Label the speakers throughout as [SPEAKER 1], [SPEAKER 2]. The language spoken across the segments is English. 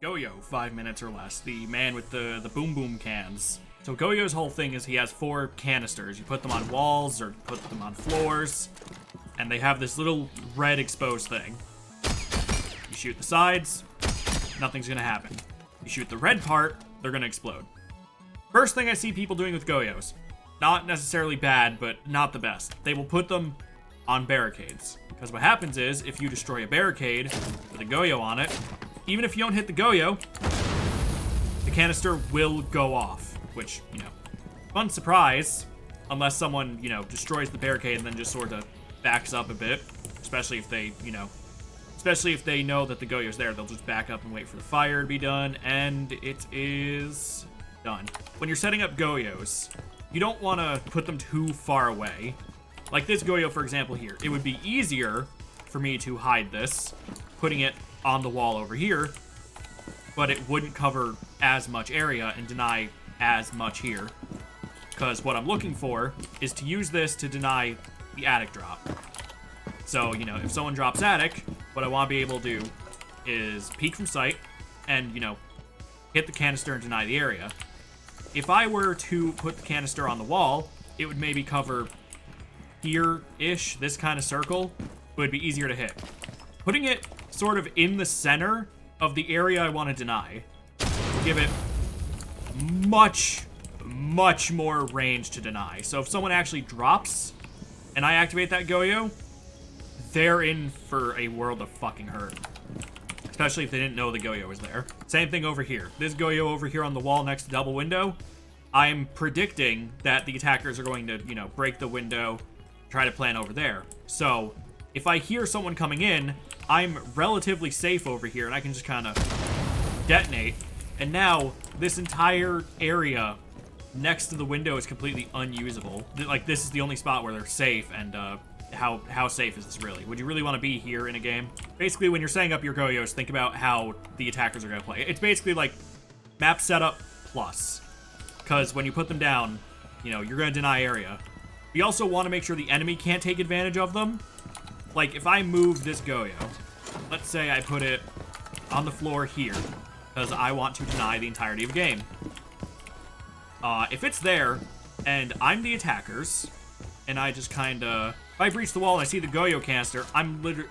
[SPEAKER 1] Goyo, 5 minutes or less, the man with the boom boom cans. So Goyo's whole thing is he has 4 canisters. You put them on walls or put them on floors, and they have this little red exposed thing. You shoot the sides, nothing's gonna happen. You shoot the red part, they're gonna explode. First thing I see people doing with Goyos, not necessarily bad, but not the best. They will put them on barricades. Because what happens is, if you destroy a barricade with a Goyo on it, even if you don't hit the Goyo, the canister will go off. Which, fun surprise, unless someone, destroys the barricade and then just sort of backs up a bit. Especially if they, especially if they know that the Goyo's there, they'll just back up and wait for the fire to be done, and it is done. When you're setting up Goyos, you don't want to put them too far away. Like this Goyo, for example, here. It would be easier for me to hide this, putting it on the wall over here, but it wouldn't cover as much area and deny as much here. Because what I'm looking for is to use this to deny the attic drop. So, if someone drops attic, what I want to be able to do is peek from sight and, hit the canister and deny the area. If I were to put the canister on the wall, it would maybe cover here-ish, this kind of circle, but it'd be easier to hit. Putting it sort of in the center of the area I want to deny will give it much more range to deny. So if someone actually drops and I activate that Goyo, they're in for a world of fucking hurt. Especially if they didn't know the Goyo was there. Same thing over here. This Goyo over here on the wall next to double window, I'm predicting that the attackers are going to, break the window, try to plan over there. So if I hear someone coming in, I'm relatively safe over here and I can just kind of detonate. And now this entire area next to the window is completely unusable. Like, this is the only spot where they're safe, and how safe is this really? Would you really want to be here in a game? Basically, when you're setting up your Goyos, think about how the attackers are going to play. It's basically like map setup plus. Because when you put them down, you're going to deny area. We also want to make sure the enemy can't take advantage of them. Like, if I move this Goyo, let's say I put it on the floor here, because I want to deny the entirety of the game. If it's there, and I'm the attackers, and I just kind of... If I breach the wall and I see the Goyo canister, I'm literally...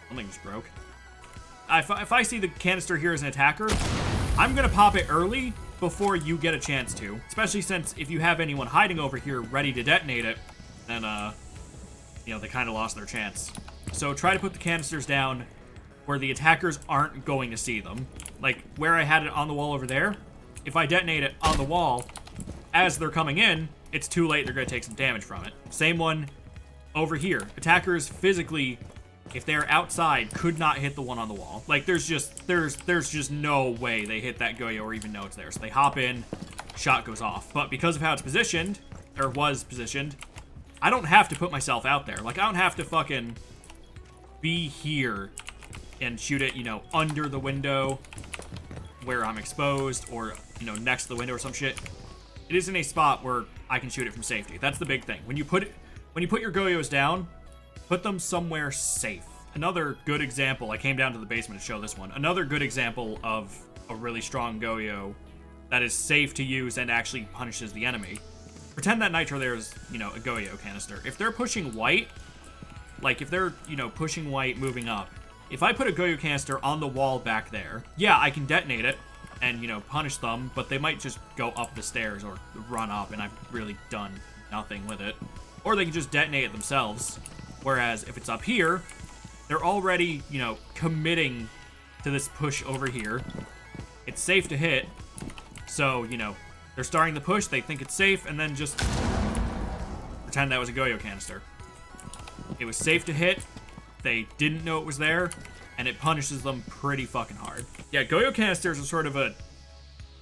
[SPEAKER 1] Something just broke. If I see the canister here as an attacker, I'm going to pop it early before you get a chance to. Especially since if you have anyone hiding over here ready to detonate it, then, they kind of lost their chance. So try to put the canisters down where the attackers aren't going to see them. Like, where I had it on the wall over there, if I detonate it on the wall, as they're coming in, it's too late, they're going to take some damage from it. Same one over here. Attackers physically, if they're outside, could not hit the one on the wall. Like, there's just no way they hit that Goyo or even know it's there. So they hop in, shot goes off. But because of how it's positioned, or was positioned, I don't have to put myself out there. Like, I don't have to fucking be here and shoot it, under the window where I'm exposed, or, next to the window or some shit. It is in a spot where I can shoot it from safety. That's the big thing. When you put your Goyos down, put them somewhere safe. Another good example, I came down to the basement to show this one. Another good example of a really strong Goyo that is safe to use and actually punishes the enemy. Pretend that Nitro there is, a Goyo canister. If they're pushing white, like if they're, pushing white, moving up, if I put a Goyo canister on the wall back there, yeah, I can detonate it and, punish them, but they might just go up the stairs or run up and I've really done nothing with it. Or they can just detonate it themselves. Whereas if it's up here, they're already, committing to this push over here. It's safe to hit. So, they're starting the push, they think it's safe, and then just pretend that was a Goyo canister. It was safe to hit, they didn't know it was there, and it punishes them pretty fucking hard. Yeah, Goyo canisters are sort of a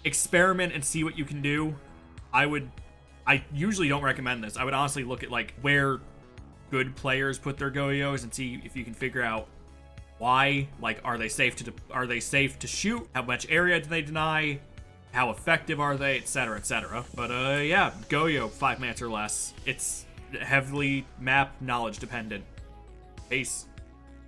[SPEAKER 1] experiment and see what you can do. I usually don't recommend this. I would honestly look at, like, where good players put their Goyos and see if you can figure out why. Like, are they safe to shoot? How much area do they deny? How effective are they, etc., etc. But, yeah, Goyo, 5 minutes or less. It's heavily map knowledge dependent. Peace.